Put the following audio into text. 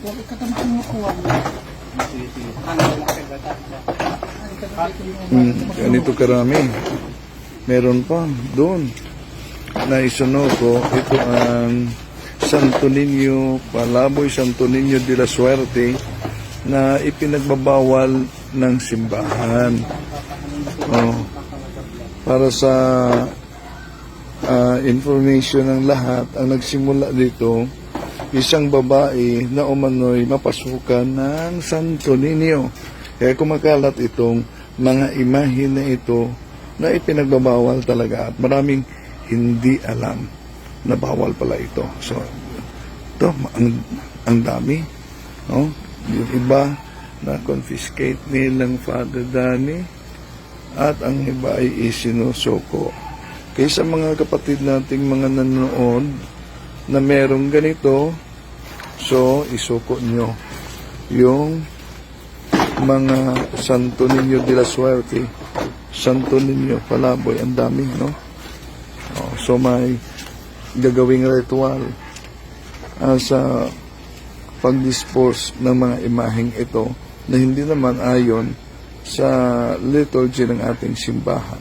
Huwag katamaan mo kuha mo. Ganito karami. Meron pa doon na Isonoko. Ito ang Santo Niño Palaboy, Santo Niño de la Suerte na ipinagbabawal ng simbahan. Para sa information ng lahat, ang nagsimula dito, isang babae na umano'y mapasukan ng Santo Niño. Kaya kumakalat itong mga imahe na ito na ipinagbabawal talaga at maraming hindi alam na bawal pala ito. So, ito, ang dami. No? Yung iba na confiscate nilang Father Danny at ang iba ay isinusuko. Kaya sa mga kapatid nating mga nanonood na merong ganito, so isuko nyo yung mga Santo Niño de la Suerte, Santo Niño Palaboy, ang dami, no? So may gagawing ritual sa pag-dispose ng mga imaheng ito na hindi naman ayon sa liturgy ng ating simbahan.